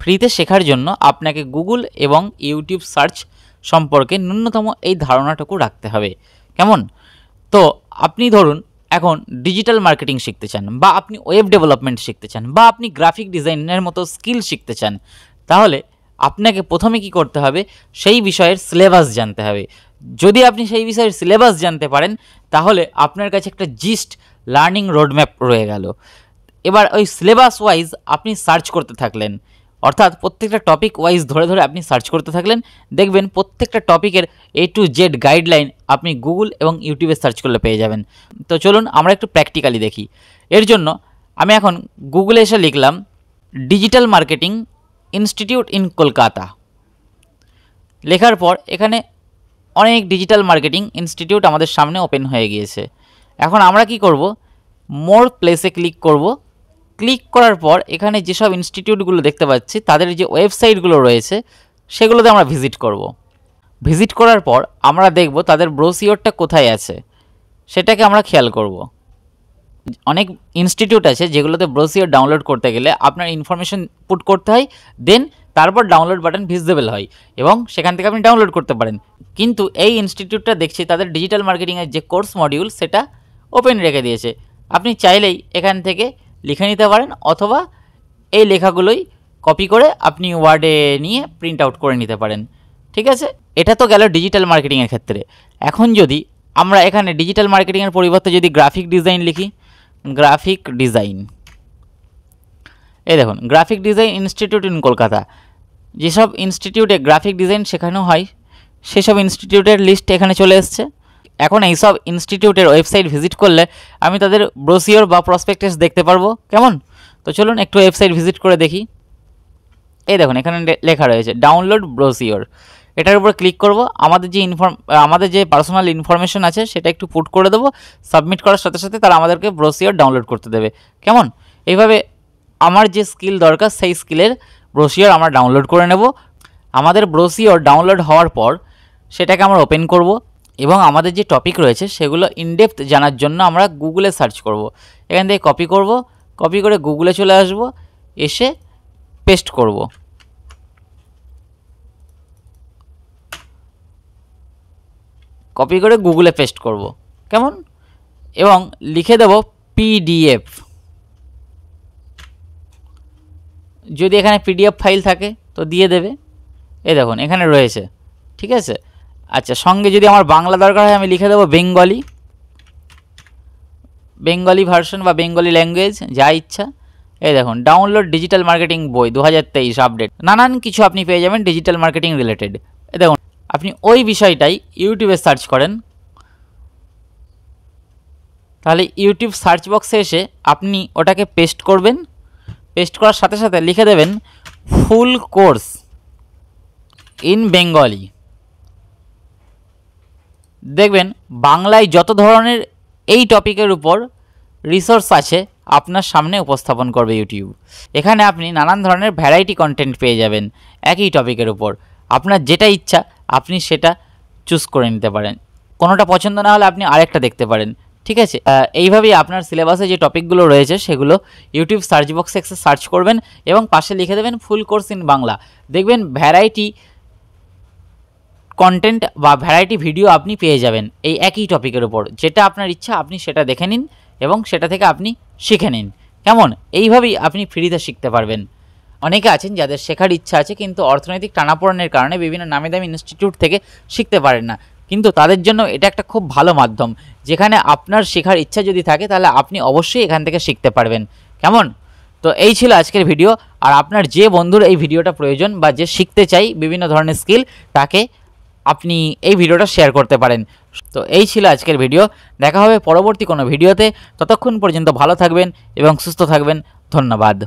ফ্রিতে শেখার জন্য আপনাকে গুগল এবং ইউটিউব সার্চ সম্পর্কে ন্যূনতম এই ধারণাটুকু রাখতে হবে। কেমন? তো আপনি ধরুন এখন ডিজিটাল মার্কেটিং শিখতে চান, বা আপনি ওয়েব ডেভেলপমেন্ট শিখতে চান, বা আপনি গ্রাফিক ডিজাইনের মতো স্কিল শিখতে চান, তাহলে আপনাকে প্রথমে কি করতে হবে, সেই বিষয়ের সিলেবাস জানতে হবে। যদি আপনি সেই বিষয়ের সিলেবাস জানতে পারেন তাহলে আপনার কাছে একটা জিস্ট লার্নিং রোডম্যাপ রয়ে গেল। এবার ওই সিলেবাস ওয়াইজ আপনি সার্চ করতে থাকলেন, অর্থাৎ প্রত্যেকটা টপিক ওয়াইজ ধরে ধরে আপনি সার্চ করতে থাকলেন, দেখবেন প্রত্যেকটা টপিকের A to Z গাইডলাইন আপনি গুগল এবং ইউটিউবে সার্চ করলে পেয়ে যাবেন। তো চলুন আমরা একটু প্র্যাকটিক্যালি দেখি। এর জন্য আমি এখন গুগলে এসে লিখলাম digital marketing institute in Kolkata. লেখার পর এখানে অনেক ডিজিটাল মার্কেটিং ইনস্টিটিউট আমাদের সামনে ওপেন হয়ে গিয়েছে। এখন আমরা কি করব, মোর প্লেসে ক্লিক করব। ক্লিক করার পর এখানে যেসব ইনস্টিটিউটগুলো দেখতে পাচ্ছি তাদের যে ওয়েবসাইটগুলো রয়েছে সেগুলোতে আমরা ভিজিট করব। ভিজিট করার পর আমরা দেখব তাদের ব্রোশিওরটা কোথায় আছে, সেটাকে আমরা খেয়াল করব। অনেক ইনস্টিটিউট আছে যেগুলোতে ব্রোশিওর ডাউনলোড করতে গেলে আপনার ইনফরমেশন পুট করতে হয়, দেন তারপর ডাউনলোড বাটন ভিজিবল হয় এবং সেখান থেকে আপনি ডাউনলোড করতে পারেন। কিন্তু এই ইনস্টিটিউটটা দেখছি তাদের ডিজিটাল মার্কেটিংয়ের যে কোর্স মডিউল সেটা ওপেন রেখে দিয়েছে। আপনি চাইলেই এখান থেকে লিখে নিতে পারেন, অথবা এই লেখাগুলোই কপি করে আপনি ওয়ার্ডে নিয়ে প্রিন্ট আউট করে নিতে পারেন। ঠিক আছে, এটা তো গেল ডিজিটাল মার্কেটিংয়ের ক্ষেত্রে। এখন যদি আমরা এখানে ডিজিটাল মার্কেটিংয়ের পরিবর্তে যদি গ্রাফিক ডিজাইন লিখি, গ্রাফিক ডিজাইন, এই দেখুন graphic design institute in Kolkata, যেসব ইনস্টিটিউটে গ্রাফিক ডিজাইন শেখানো হয় সেসব ইনস্টিটিউটের লিস্ট এখানে চলে এসছে। এখন এইসব ইনস্টিটিউটের ওয়েবসাইট ভিজিট করলে আমি তাদের ব্রোশিওর বা প্রসপেক্টাস দেখতে পারবো। কেমন? তো চলুন একটু ওয়েবসাইট ভিজিট করে দেখি। এই দেখুন এখানে লেখা রয়েছে ডাউনলোড ব্রোশিওর, এটার উপর ক্লিক করব। আমাদের যে পার্সোনাল ইনফরমেশন আছে সেটা একটু পুট করে দেবো। সাবমিট করার সাথে সাথে তারা আমাদেরকে ব্রোশিওর ডাউনলোড করতে দেবে। কেমন? এইভাবে আমার যে স্কিল দরকার সেই স্কিলের ব্রোশিওর আমরা ডাউনলোড করে নেব। আমাদের ব্রোশিওর ডাউনলোড হওয়ার পর সেটাকে আমরা ওপেন করব এবং আমাদের যে টপিক রয়েছে সেগুলো ইনডেপথ জানার জন্য আমরা গুগলে সার্চ করব। এখান থেকে কপি করব, কপি করে গুগলে চলে আসব, এসে পেস্ট করব। কপি করে গুগলে পেস্ট করব। কেমন? এবং লিখে দেব PDF। যদি এখানে PDF ফাইল থাকে তো দিয়ে দেবে। এই দেখুন এখানে রয়েছে। ঠিক আছে, আচ্ছা, সঙ্গে যদি আমার বাংলা দরকার হয় আমি লিখে দেবো বেঙ্গলি ভার্সন বা বেঙ্গলি ল্যাঙ্গুয়েজ, যা ইচ্ছা। এই দেখুন ডাউনলোড ডিজিটাল মার্কেটিং বই 2023 আপডেট, নানান কিছু আপনি পেয়ে যাবেন ডিজিটাল মার্কেটিং রিলেটেড। এই দেখুন আপনি ওই বিষয়টাই ইউটিউবে সার্চ করেন, তাহলে ইউটিউব সার্চ বক্সে এসে আপনি ওটাকে পেস্ট করবেন। পেস্ট করার সাথে সাথে লিখে দেবেন ফুল কোর্স ইন বেঙ্গলি। দেখবেন বাংলায় যত ধরনের এই টপিকের উপর রিসোর্স আছে আপনার সামনে উপস্থাপন করবে ইউটিউব। এখানে আপনি নানান ধরনের ভ্যারাইটি কন্টেন্ট পেয়ে যাবেন একই টপিকের উপর। আপনার যেটা ইচ্ছা আপনি সেটা চুজ করে নিতে পারেন। কোনোটা পছন্দ না হলে আপনি আরেকটা দেখতে পারেন। ঠিক আছে, এইভাবেই আপনার সিলেবাসে যে টপিকগুলো রয়েছে সেগুলো ইউটিউব সার্চ বক্সে সার্চ করবেন এবং পাশে লিখে দেবেন ফুল কোর্স ইন বাংলা। দেখবেন ভ্যারাইটি কন্টেন্ট বা ভ্যারাইটি ভিডিও আপনি পেয়ে যাবেন এই একই টপিকের উপর। যেটা আপনার ইচ্ছা আপনি সেটা দেখে নিন এবং সেটা থেকে আপনি শিখে নিন। কেমন? এইভাবেই আপনি ফ্রিতে শিখতে পারবেন। অনেকে আছেন যাদের শেখার ইচ্ছা আছে কিন্তু অর্থনৈতিক টানাপোড়েনের কারণে বিভিন্ন নামি দামি ইনস্টিটিউট থেকে শিখতে পারেন না, কিন্তু তাদের জন্য এটা একটা খুব ভালো মাধ্যম, যেখানে আপনার শেখার ইচ্ছা যদি থাকে তাহলে আপনি অবশ্যই এখান থেকে শিখতে পারবেন। কেমন? তো এই ছিল আজকের ভিডিও। আর আপনার যে বন্ধুর এই ভিডিওটা প্রয়োজন বা যে শিখতে চাই বিভিন্ন ধরনের স্কিল, তাকে আপনি এই ভিডিওটা শেয়ার করতে পারেন। তো এই ছিল আজকের ভিডিও। দেখা হবে পরবর্তী কোনো ভিডিওতে। ততক্ষণ পর্যন্ত ভালো থাকবেন এবং সুস্থ থাকবেন। ধন্যবাদ।